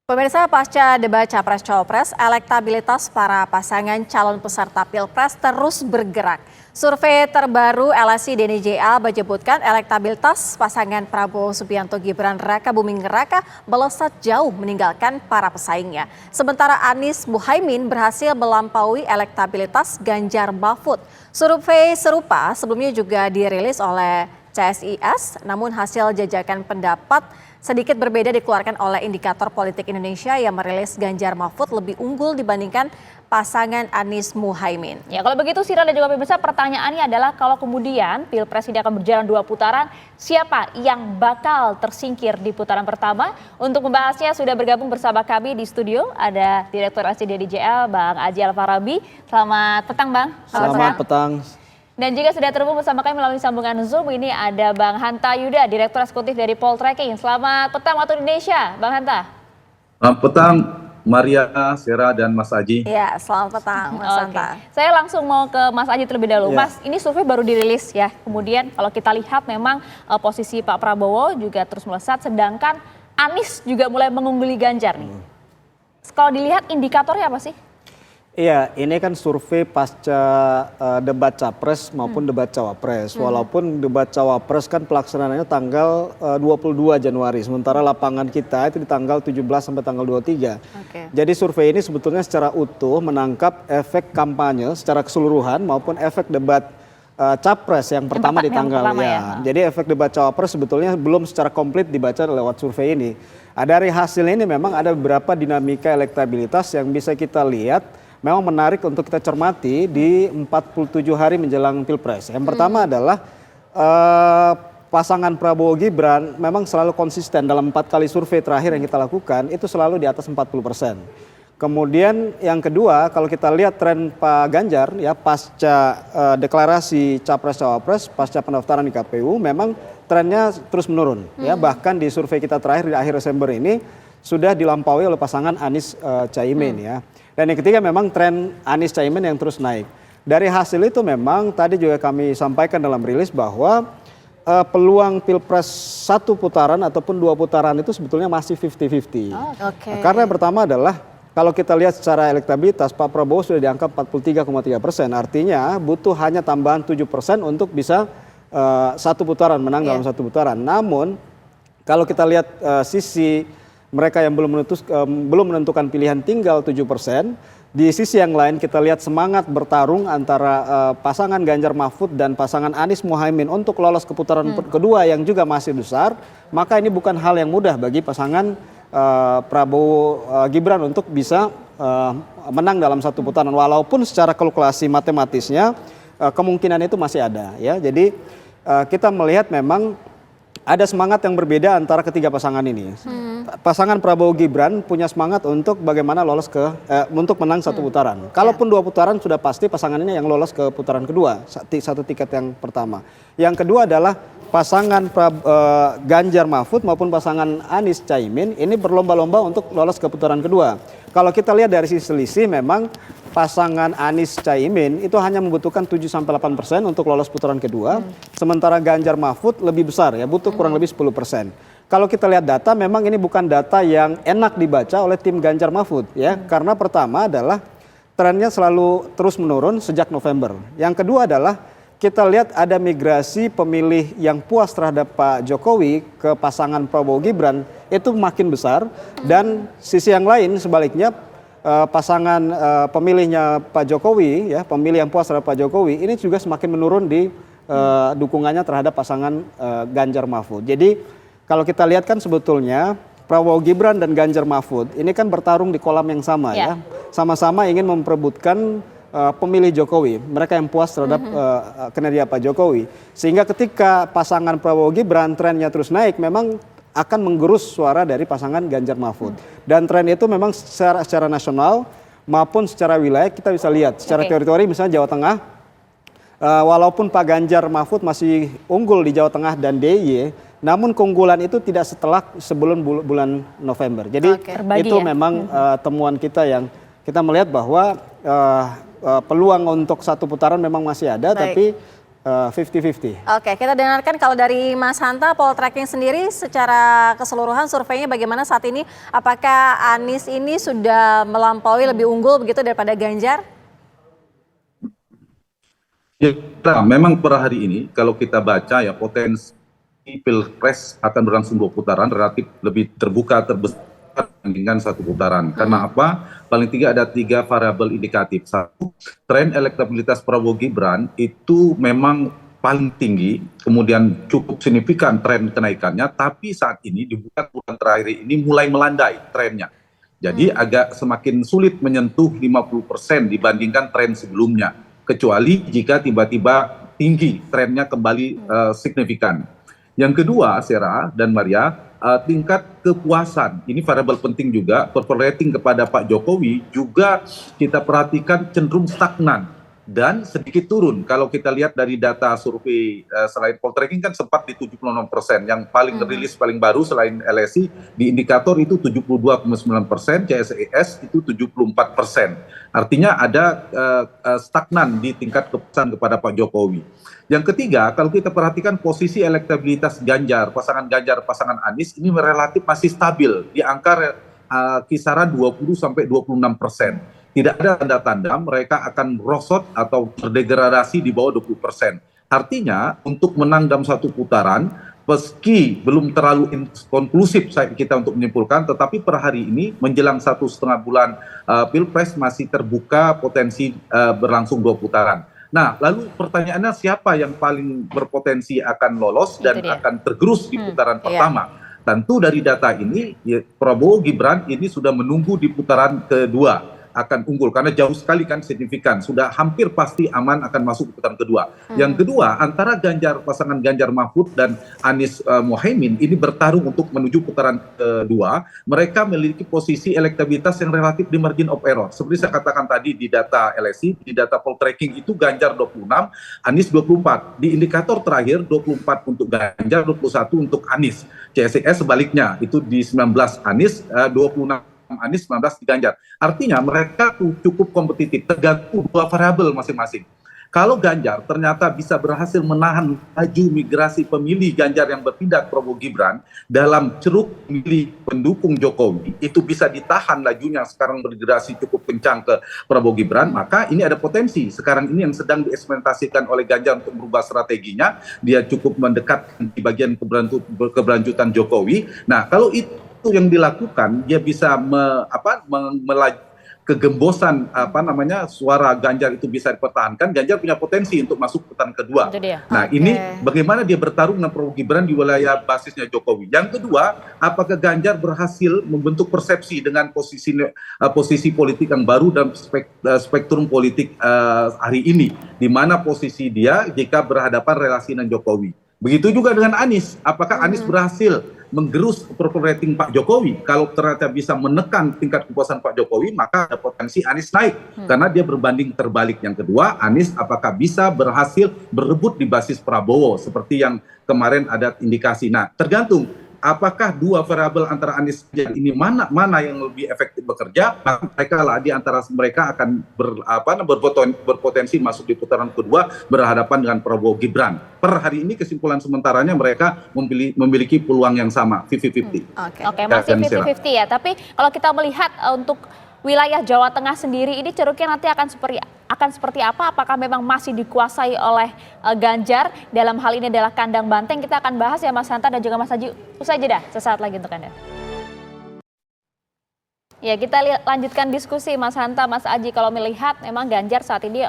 Pemirsa, pasca debat Capres-Cawapres, elektabilitas para pasangan calon peserta Pilpres terus bergerak. Survei terbaru LSI DNJA menyebutkan elektabilitas pasangan Prabowo Subianto Gibran Raka Buming Raka melesat jauh meninggalkan para pesaingnya. Sementara Anies Muhaimin berhasil melampaui elektabilitas Ganjar Mahfud. Survei serupa sebelumnya juga dirilis oleh CSIS, namun hasil jajakan pendapat sedikit berbeda dikeluarkan oleh Indikator Politik Indonesia yang merilis Ganjar Mahfud lebih unggul dibandingkan pasangan Anies Muhaimin. Ya, kalau begitu Sira dan juga pemirsa, pertanyaannya adalah kalau kemudian Pilpres ini akan berjalan 2 putaran, siapa yang bakal tersingkir di putaran pertama? Untuk membahasnya sudah bergabung bersama kami di studio ada Direktur LSI DNJA Bang Aji Alfarabi. Selamat petang Bang. Selamat petang. Dan juga sudah terhubung bersama kami melalui sambungan Zoom, ini ada Bang Hanta Yuda, Direktur Eksekutif dari Poltreking. Selamat petang waktu Indonesia, Bang Hanta. Selamat petang, Maria, Sera, dan Mas Aji. Ya, selamat petang, Mas Hanta. Saya langsung mau ke Mas Aji terlebih dahulu. Ya. Mas, ini survei baru dirilis ya. Kemudian kalau kita lihat memang posisi Pak Prabowo juga terus melesat, sedangkan Anies juga mulai mengungguli Ganjar nih. Kalau dilihat indikatornya apa sih? Iya, ini kan survei pasca debat Capres maupun debat Cawapres. Walaupun debat Cawapres kan pelaksanaannya tanggal 22 Januari. Sementara lapangan kita itu di tanggal 17 sampai tanggal 23. Jadi survei ini sebetulnya secara utuh menangkap efek kampanye secara keseluruhan maupun efek debat Capres yang pertama di tanggal ya. Jadi efek debat Cawapres sebetulnya belum secara komplit dibaca lewat survei ini. Dari hasil ini memang ada beberapa dinamika elektabilitas yang bisa kita lihat memang menarik untuk kita cermati di 47 hari menjelang Pilpres. Yang pertama adalah pasangan Prabowo Gibran memang selalu konsisten dalam 4 kali survei terakhir yang kita lakukan itu selalu di atas 40%. Kemudian yang kedua kalau kita lihat tren Pak Ganjar ya pasca deklarasi Capres-Cawapres, pasca pendaftaran di KPU memang trennya terus menurun ya, bahkan di survei kita terakhir di akhir Desember ini sudah dilampaui oleh pasangan Anies Caimin ya. Dan yang ketiga memang tren Anies Caimin yang terus naik. Dari hasil itu memang tadi juga kami sampaikan dalam rilis bahwa peluang Pilpres 1 putaran ataupun 2 putaran itu sebetulnya masih 50-50. Karena yang pertama adalah kalau kita lihat secara elektabilitas Pak Prabowo sudah di angka 43,3%. Artinya butuh hanya tambahan 7% untuk bisa 1 putaran menang dalam 1 putaran. Namun kalau kita lihat sisi mereka yang belum menentukan pilihan tinggal 7%. Di sisi yang lain kita lihat semangat bertarung antara pasangan Ganjar Mahfud dan pasangan Anies Muhaimin untuk lolos ke putaran kedua yang juga masih besar. Maka ini bukan hal yang mudah bagi pasangan Prabowo Gibran untuk bisa menang dalam 1 putaran. Walaupun secara kalkulasi matematisnya kemungkinan itu masih ada ya. Jadi kita melihat memang ada semangat yang berbeda antara ketiga pasangan ini. Pasangan Prabowo Gibran punya semangat untuk bagaimana lolos untuk menang 1 putaran. Kalaupun 2 putaran sudah pasti pasangan ini yang lolos ke putaran kedua, 1 tiket yang pertama. Yang kedua adalah pasangan Ganjar Mahfud maupun pasangan Anies Caimin ini berlomba-lomba untuk lolos ke putaran kedua. Kalau kita lihat dari sisi selisih memang pasangan Anies Caimin itu hanya membutuhkan 7-8% untuk lolos putaran kedua. Sementara Ganjar Mahfud lebih besar ya, butuh kurang lebih 10%. Kalau kita lihat data memang ini bukan data yang enak dibaca oleh tim Ganjar Mahfud ya. Karena pertama adalah trennya selalu terus menurun sejak November. Yang kedua adalah kita lihat ada migrasi pemilih yang puas terhadap Pak Jokowi ke pasangan Prabowo Gibran itu makin besar. Dan sisi yang lain sebaliknya pasangan pemilihnya Pak Jokowi ya, pemilih yang puas terhadap Pak Jokowi ini juga semakin menurun di dukungannya terhadap pasangan Ganjar Mahfud. Jadi kalau kita lihat kan sebetulnya Prabowo Gibran dan Ganjar Mahfud ini kan bertarung di kolam yang sama ya. Sama-sama ingin memperebutkan pemilih Jokowi, mereka yang puas terhadap kinerja Pak Jokowi. Sehingga ketika pasangan Prabowo Gibran trennya terus naik memang akan menggerus suara dari pasangan Ganjar Mahfud. Dan tren itu memang secara nasional maupun secara wilayah kita bisa lihat. Secara teritori misalnya Jawa Tengah, walaupun Pak Ganjar Mahfud masih unggul di Jawa Tengah dan DIY, namun keunggulan itu tidak sebelum bulan November. Jadi itu memang temuan kita yang kita melihat bahwa peluang untuk 1 putaran memang masih ada. Tapi 50-50. Oke, kita dengarkan kalau dari Mas Hanta, poltreking sendiri secara keseluruhan surveinya bagaimana saat ini? Apakah Anies ini sudah melampaui lebih unggul begitu daripada Ganjar? Ya, memang per hari ini kalau kita baca ya potensi pilpres akan berlangsung 2 putaran relatif lebih terbuka terbesar dibandingkan 1 putaran. Karena apa? Paling tidak ada 3 variabel indikatif. 1, tren elektabilitas Prabowo Gibran itu memang paling tinggi, kemudian cukup signifikan tren kenaikannya, tapi saat ini di bulan terakhir ini mulai melandai trennya. Jadi agak semakin sulit menyentuh 50% dibandingkan tren sebelumnya, kecuali jika tiba-tiba tinggi trennya kembali signifikan. Yang kedua, Sera dan Maria, tingkat kepuasan, ini variabel penting juga, approval rating kepada Pak Jokowi juga kita perhatikan cenderung stagnan dan sedikit turun. Kalau kita lihat dari data survei selain poltreking kan sempat di 76%, yang paling rilis paling baru selain LSI di indikator itu 72,9%, CSIS itu 74%. Artinya ada stagnan di tingkat kepuasan kepada Pak Jokowi. Yang ketiga, kalau kita perhatikan posisi elektabilitas Ganjar, pasangan Anies ini relatif masih stabil di angka kisaran 20-26%. Tidak ada tanda-tanda mereka akan merosot atau terdegradasi di bawah 20%. Artinya untuk menang dalam 1 putaran, meski belum terlalu konklusif kita untuk menyimpulkan, tetapi per hari ini menjelang 1,5 bulan Pilpres masih terbuka potensi berlangsung 2 putaran. Nah, lalu pertanyaannya siapa yang paling berpotensi akan lolos dan akan tergerus di putaran pertama? Tentu dari data ini, ya, Prabowo Gibran ini sudah menunggu di putaran kedua akan unggul karena jauh sekali kan signifikan, sudah hampir pasti aman akan masuk ke putaran kedua. Yang kedua, antara pasangan Ganjar Mahfud dan Anies Mohaimin ini bertarung untuk menuju putaran kedua. Mereka memiliki posisi elektabilitas yang relatif di margin of error. Seperti saya katakan tadi di data LSI, di data poltreking itu Ganjar 26, Anies 24. Di indikator terakhir 24 untuk Ganjar, 21 untuk Anies. CSIS sebaliknya, itu di 19 Anies, 26 Anies, 19 di Ganjar. Artinya mereka cukup kompetitif, tergantung 2 variabel masing-masing. Kalau Ganjar ternyata bisa berhasil menahan laju migrasi pemilih Ganjar yang berpindah ke Prabowo Gibran dalam ceruk pemilih pendukung Jokowi, itu bisa ditahan lajunya sekarang bermigrasi cukup kencang ke Prabowo Gibran, maka ini ada potensi. Sekarang ini yang sedang dieksperimentasikan oleh Ganjar untuk merubah strateginya, dia cukup mendekat di bagian keberlanjutan Jokowi. Nah, kalau itu yang dilakukan, dia bisa kegembosan suara Ganjar itu bisa dipertahankan. Ganjar punya potensi untuk masuk putaran kedua. Nah, ini bagaimana dia bertarung dengan Prabowo Gibran di wilayah basisnya Jokowi. Yang kedua, apakah Ganjar berhasil membentuk persepsi dengan posisi politik yang baru dan spektrum politik hari ini, di mana posisi dia jika berhadapan relasi dengan Jokowi. Begitu juga dengan Anies. Apakah Anies berhasil menggerus approval rating Pak Jokowi? Kalau ternyata bisa menekan tingkat kepuasan Pak Jokowi, maka ada potensi Anies naik karena dia berbanding terbalik. Yang kedua, Anies apakah bisa berhasil berebut di basis Prabowo seperti yang kemarin ada indikasi. Nah, tergantung apakah 2 variabel antara Anies dan ini mana yang lebih efektif bekerja, maka mereka lah di antara mereka akan berpotensi masuk di putaran kedua berhadapan dengan Prabowo Gibran. Per hari ini kesimpulan sementaranya mereka memiliki peluang yang sama, 50-50. Oke, masih 50-50 ya. Tapi kalau kita melihat untuk wilayah Jawa Tengah sendiri ini ceruknya nanti akan seperti apa? Apakah memang masih dikuasai oleh Ganjar? Dalam hal ini adalah kandang banteng. Kita akan bahas ya Mas Hanta dan juga Mas Haji usai jeda sesaat lagi untuk Anda. Ya, kita lanjutkan diskusi Mas Hanta, Mas Aji. Kalau melihat memang Ganjar saat ini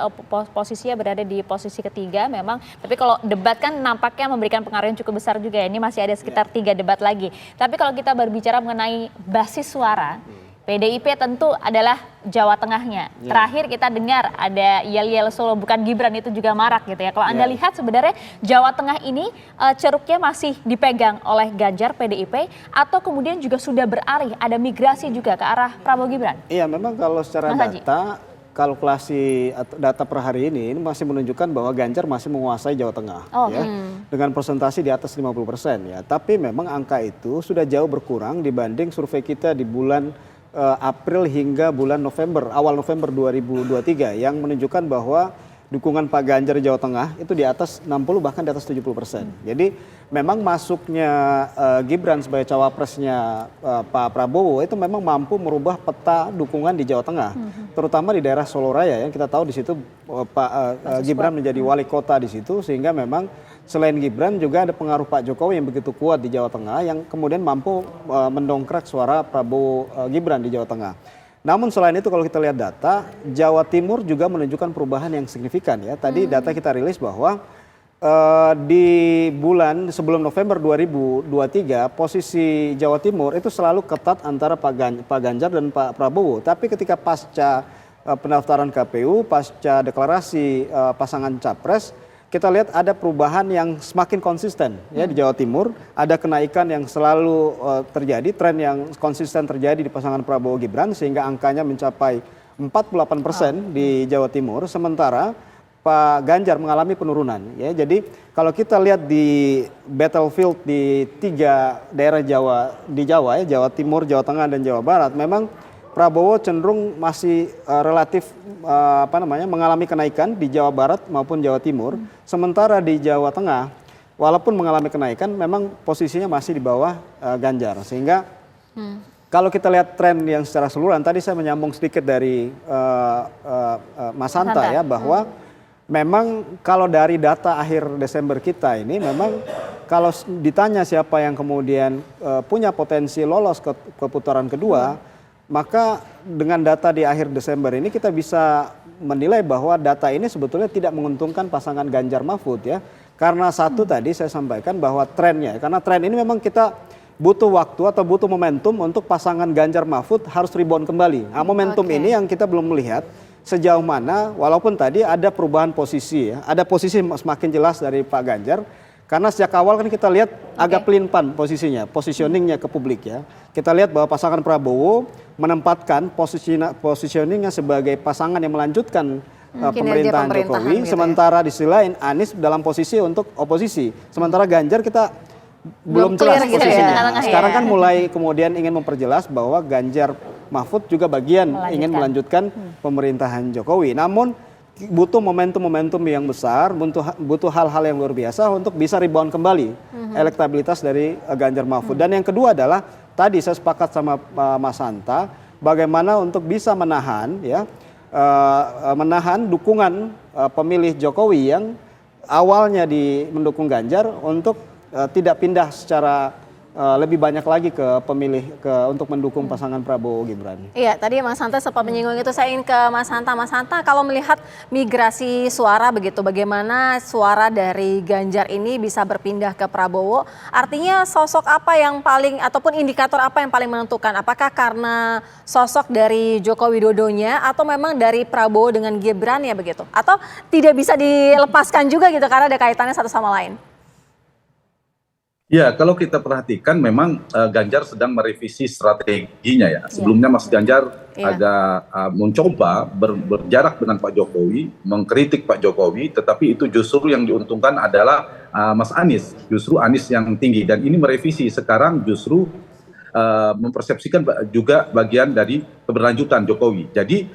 posisinya berada di posisi ketiga memang. Tapi kalau debat kan nampaknya memberikan pengaruh yang cukup besar juga ya. Ini masih ada sekitar 3 debat lagi. Tapi kalau kita berbicara mengenai basis suara, PDIP tentu adalah Jawa Tengahnya. Terakhir kita dengar ada yel-yel Solo bukan Gibran itu juga marak gitu ya. Kalau Anda lihat sebenarnya Jawa Tengah ini ceruknya masih dipegang oleh Ganjar PDIP atau kemudian juga sudah beralih ada migrasi juga ke arah Prabowo Gibran? Iya, memang kalau secara data, kalkulasi data per hari ini masih menunjukkan bahwa Ganjar masih menguasai Jawa Tengah dengan persentase di atas 50% ya. Tapi memang angka itu sudah jauh berkurang dibanding survei kita di bulan April hingga bulan November, awal November 2023 yang menunjukkan bahwa dukungan Pak Ganjar di Jawa Tengah itu di atas 60 bahkan di atas 70%. Jadi memang masuknya Gibran sebagai cawapresnya Pak Prabowo itu memang mampu merubah peta dukungan di Jawa Tengah, terutama di daerah Solo Raya yang kita tahu di situ Gibran menjadi wali kota di situ, sehingga memang selain Gibran juga ada pengaruh Pak Jokowi yang begitu kuat di Jawa Tengah yang kemudian mampu mendongkrak suara Prabowo Gibran di Jawa Tengah. Namun selain itu kalau kita lihat data, Jawa Timur juga menunjukkan perubahan yang signifikan ya. Tadi data kita rilis bahwa di bulan sebelum November 2023 posisi Jawa Timur itu selalu ketat antara Pak Ganjar dan Pak Prabowo. Tapi ketika pasca pendaftaran KPU, pasca deklarasi pasangan capres, kita lihat ada perubahan yang semakin konsisten ya di Jawa Timur, ada kenaikan yang selalu terjadi, tren yang konsisten terjadi di pasangan Prabowo Gibran sehingga angkanya mencapai 48% di Jawa Timur, sementara Pak Ganjar mengalami penurunan ya. Jadi kalau kita lihat di battlefield di 3 daerah Jawa ya, Jawa Timur, Jawa Tengah dan Jawa Barat, memang Prabowo cenderung masih relatif mengalami kenaikan di Jawa Barat maupun Jawa Timur. Sementara di Jawa Tengah, walaupun mengalami kenaikan, memang posisinya masih di bawah Ganjar. Sehingga kalau kita lihat tren yang secara keseluruhan, tadi saya menyambung sedikit dari Mas Hanta ya, bahwa memang kalau dari data akhir Desember kita ini, memang kalau ditanya siapa yang kemudian punya potensi lolos ke putaran kedua, maka dengan data di akhir Desember ini kita bisa menilai bahwa data ini sebetulnya tidak menguntungkan pasangan Ganjar Mahfud ya. Karena satu tadi saya sampaikan bahwa trennya, karena tren ini memang kita butuh waktu atau butuh momentum untuk pasangan Ganjar Mahfud harus rebound kembali. Nah, momentum ini yang kita belum melihat sejauh mana, walaupun tadi ada perubahan posisi ya, ada posisi semakin jelas dari Pak Ganjar. Karena sejak awal kan kita lihat agak pelin-pan posisinya, positioningnya ke publik ya. Kita lihat bahwa pasangan Prabowo menempatkan positioningnya sebagai pasangan yang melanjutkan pemerintahan Jokowi, gitu sementara di sisi lain Anies dalam posisi untuk oposisi. Sementara Ganjar kita belum jelas posisinya. Ya. Sekarang kan mulai kemudian ingin memperjelas bahwa Ganjar Mahfud juga bagian ingin melanjutkan pemerintahan Jokowi. Namun butuh momentum-momentum yang besar, butuh hal-hal yang luar biasa untuk bisa rebound kembali elektabilitas dari Ganjar Mahfud. Dan yang kedua adalah tadi saya sepakat sama Mas Hanta, bagaimana untuk bisa menahan ya menahan dukungan pemilih Jokowi yang awalnya mendukung Ganjar untuk tidak pindah secara lebih banyak lagi ke pemilih untuk mendukung pasangan Prabowo Gibran. Iya, tadi Mas Hanta sempat menyinggung itu. Saya ingin ke Mas Hanta. Mas Hanta, kalau melihat migrasi suara begitu, bagaimana suara dari Ganjar ini bisa berpindah ke Prabowo? Artinya sosok apa yang paling ataupun indikator apa yang paling menentukan? Apakah karena sosok dari Joko Widodonya atau memang dari Prabowo dengan Gibran ya begitu? Atau tidak bisa dilepaskan juga gitu karena ada kaitannya satu sama lain? Ya, kalau kita perhatikan memang Ganjar sedang merevisi strateginya ya. Sebelumnya Mas Ganjar agak mencoba berjarak dengan Pak Jokowi, mengkritik Pak Jokowi, tetapi itu justru yang diuntungkan adalah Mas Anies. Justru Anies yang tinggi, dan ini merevisi sekarang justru mempersepsikan juga bagian dari keberlanjutan Jokowi. Jadi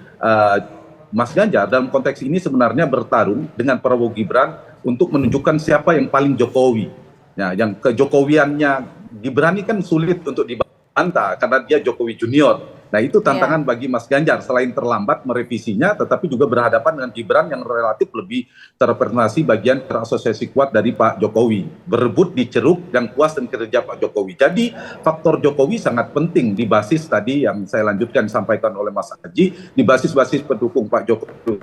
Mas Ganjar dalam konteks ini sebenarnya bertarung dengan Prabowo Gibran untuk menunjukkan siapa yang paling Jokowi. Nah, yang kejokowiannya Gibran ini kan sulit untuk dibantah karena dia Jokowi Junior. Nah, itu tantangan bagi Mas Ganjar, selain terlambat merevisinya, tetapi juga berhadapan dengan Gibran yang relatif lebih terrepresentasi bagian terasosiasi kuat dari Pak Jokowi. Berebut di ceruk yang puas dan kerja Pak Jokowi. Jadi faktor Jokowi sangat penting di basis tadi yang saya lanjutkan disampaikan oleh Mas Haji, di basis-basis pendukung Pak Jokowi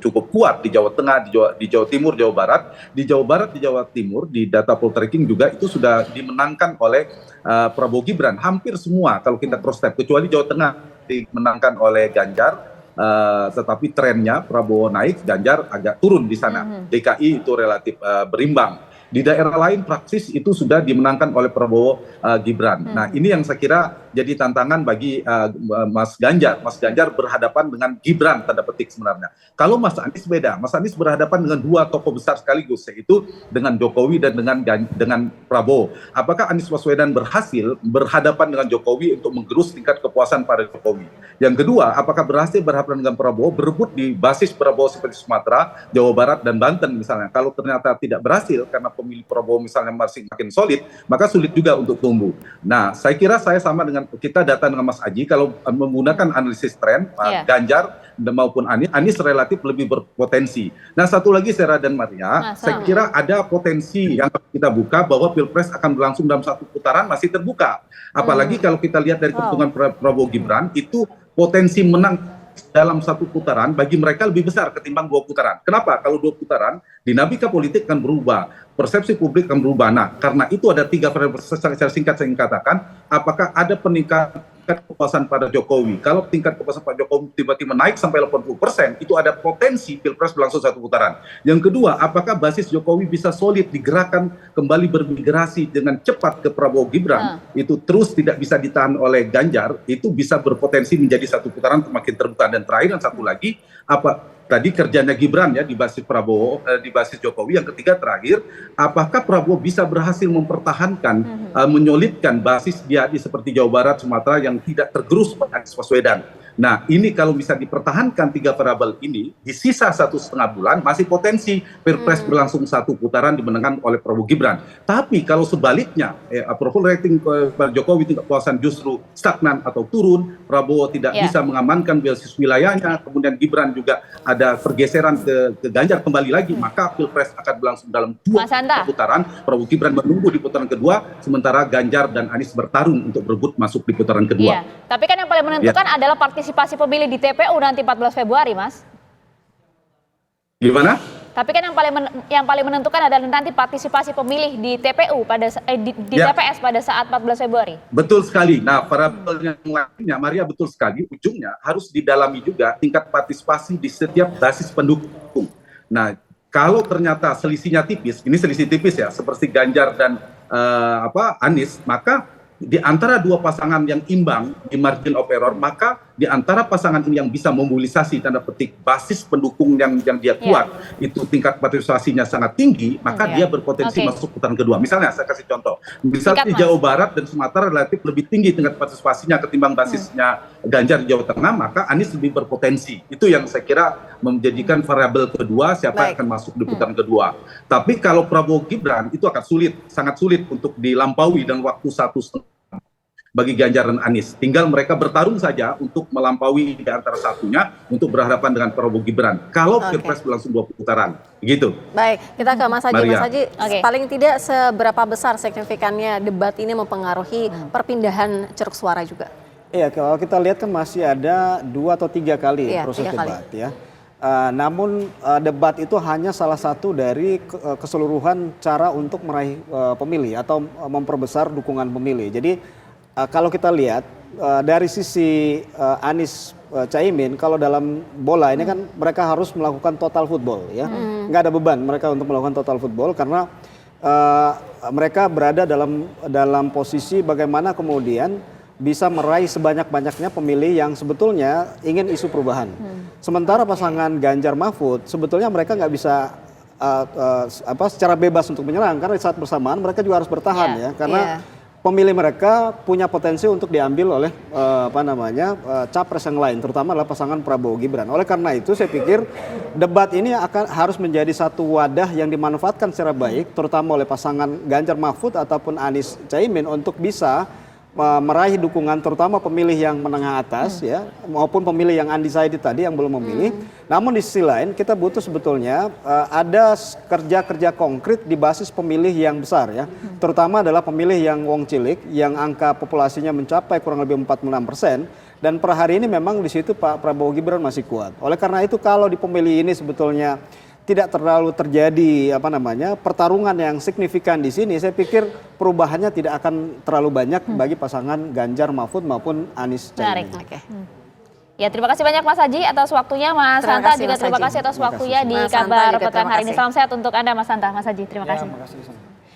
cukup kuat di Jawa Tengah, di Jawa Timur, Jawa Barat. Di Jawa Barat, di Jawa Timur, di data poltreking juga itu sudah dimenangkan oleh Prabowo Gibran. Hampir semua kalau kita cross step, kecuali Jawa Tengah dimenangkan oleh Ganjar, tetapi trennya Prabowo naik, Ganjar agak turun di sana. DKI itu relatif berimbang. Di daerah lain praksis itu sudah dimenangkan oleh Prabowo Gibran. Nah, ini yang saya kira jadi tantangan bagi Mas Ganjar. Mas Ganjar berhadapan dengan Gibran tanda petik sebenarnya. Kalau Mas Anies beda. Mas Anies berhadapan dengan dua tokoh besar sekaligus, yaitu dengan Jokowi dan dengan Prabowo. Apakah Anies Baswedan berhasil berhadapan dengan Jokowi untuk menggerus tingkat kepuasan pada Jokowi? Yang kedua, apakah berhasil berhadapan dengan Prabowo berebut di basis Prabowo seperti Sumatera, Jawa Barat, dan Banten misalnya? Kalau ternyata tidak berhasil karena pemilih Prabowo misalnya masih makin solid, maka sulit juga untuk tumbuh. Nah, saya kira saya sama dengan kita data dengan Mas Aji, kalau menggunakan analisis tren, Ganjar maupun Anies relatif lebih berpotensi. Nah, satu lagi Sarah dan Maria, saya kira ada potensi yang kita buka bahwa Pilpres akan berlangsung dalam satu putaran masih terbuka. Apalagi kalau kita lihat dari perhitungan Prabowo Gibran, itu potensi menang dalam satu putaran bagi mereka lebih besar ketimbang 2 putaran. Kenapa? Kalau 2 putaran, dinamika politik akan berubah, persepsi publik akan berubah. Nah, karena itu ada 3 variabel secara singkat saya ingin katakan, apakah ada peningkatan kepuasan pada Jokowi. Kalau tingkat kepuasan Pak Jokowi tiba-tiba naik sampai 80%, itu ada potensi Pilpres berlangsung satu putaran. Yang kedua, apakah basis Jokowi bisa solid digerakkan kembali bermigrasi dengan cepat ke Prabowo Gibran, itu terus tidak bisa ditahan oleh Ganjar, itu bisa berpotensi menjadi satu putaran semakin terbuka. Dan terakhir, dan satu lagi, apa tadi kerjanya Gibran ya di basis Prabowo, di basis Jokowi. Yang ketiga terakhir, apakah Prabowo bisa berhasil mempertahankan, menyolidkan basis dia di seperti Jawa Barat, Sumatera yang tidak tergerus oleh Anies Baswedan. Nah, ini kalau bisa dipertahankan 3 variabel ini, di sisa 1,5 bulan masih potensi Pilpres berlangsung satu putaran dimenangkan oleh Prabowo Gibran. Tapi kalau sebaliknya, approval rating Pak Jokowi tingkat kepuasan justru stagnan atau turun, Prabowo tidak bisa mengamankan basis wilayahnya, kemudian Gibran juga ada pergeseran ke Ganjar kembali lagi, maka Pilpres akan berlangsung dalam 2 putaran. Prabowo Gibran menunggu di putaran kedua, sementara Ganjar dan Anies bertarung untuk berebut masuk di putaran kedua. Tapi kan yang paling menentukan adalah partisipasi pemilih di TPU nanti 14 Februari, Mas. Gimana? Tapi kan yang paling menentukan adalah nanti partisipasi pemilih di TPU pada di TPS pada saat 14 Februari. Betul sekali. Nah, variabel yang lainnya, Maria, betul sekali. Ujungnya harus didalami juga tingkat partisipasi di setiap basis pendukung. Nah, kalau ternyata selisihnya tipis, ini selisih tipis ya, seperti Ganjar dan Anies, maka di antara 2 pasangan yang imbang di margin of error, maka di antara pasangan ini yang bisa memobilisasi tanda petik basis pendukung yang dia kuat, itu tingkat partisipasinya sangat tinggi, maka dia berpotensi masuk putaran kedua. Misalnya saya kasih contoh, misalnya di Jawa Barat dan Sumatera relatif lebih tinggi tingkat partisipasinya ketimbang basisnya Ganjar di Jawa Tengah, maka Anies lebih berpotensi. Itu yang saya kira menjadikan variabel kedua siapa yang akan masuk di putaran kedua. Tapi kalau Prabowo Gibran itu akan sulit, sangat sulit untuk dilampaui dalam waktu 1,5 bagi Ganjar dan Anies. Tinggal mereka bertarung saja untuk melampaui di antara satunya untuk berhadapan dengan Prabowo Gibran. Kalau Pilpres berlangsung 2 putaran, gitu. Baik, kita ke Mas Haji. Maria. Mas Haji, paling tidak seberapa besar signifikannya debat ini mempengaruhi perpindahan ceruk suara juga? Iya, kalau kita lihat kan masih ada 2 atau 3 kali proses debat ya. Namun debat itu hanya salah satu dari keseluruhan cara untuk meraih pemilih atau memperbesar dukungan pemilih. Jadi kalau kita lihat dari sisi Anies Caimin, kalau dalam bola ini kan mereka harus melakukan total football ya, nggak ada beban mereka untuk melakukan total football karena mereka berada dalam posisi bagaimana kemudian bisa meraih sebanyak-banyaknya pemilih yang sebetulnya ingin isu perubahan. Sementara pasangan Ganjar Mahfud sebetulnya mereka nggak bisa secara bebas untuk menyerang karena di saat bersamaan mereka juga harus bertahan ya karena pemilih mereka punya potensi untuk diambil oleh capres yang lain, terutama adalah pasangan Prabowo Gibran. Oleh karena itu saya pikir debat ini harus menjadi satu wadah yang dimanfaatkan secara baik, terutama oleh pasangan Ganjar Mahfud ataupun Anies Caimin untuk bisa meraih dukungan terutama pemilih yang menengah atas ya maupun pemilih yang undecided tadi yang belum memilih. Namun di sisi lain kita butuh sebetulnya ada kerja-kerja konkret di basis pemilih yang besar ya. Terutama adalah pemilih yang wong cilik yang angka populasinya mencapai kurang lebih 46% dan per hari ini memang di situ Pak Prabowo Gibran masih kuat. Oleh karena itu kalau di pemilih ini sebetulnya tidak terlalu terjadi pertarungan yang signifikan di sini, saya pikir perubahannya tidak akan terlalu banyak bagi pasangan Ganjar Mahfud maupun Anies Caimin. Ya, terima kasih banyak Mas Haji atas waktunya, Mas Hanta juga terima kasih atas waktunya di Kabar Petang hari ini. Salam sehat untuk Anda Mas Hanta, Mas Haji, terima kasih.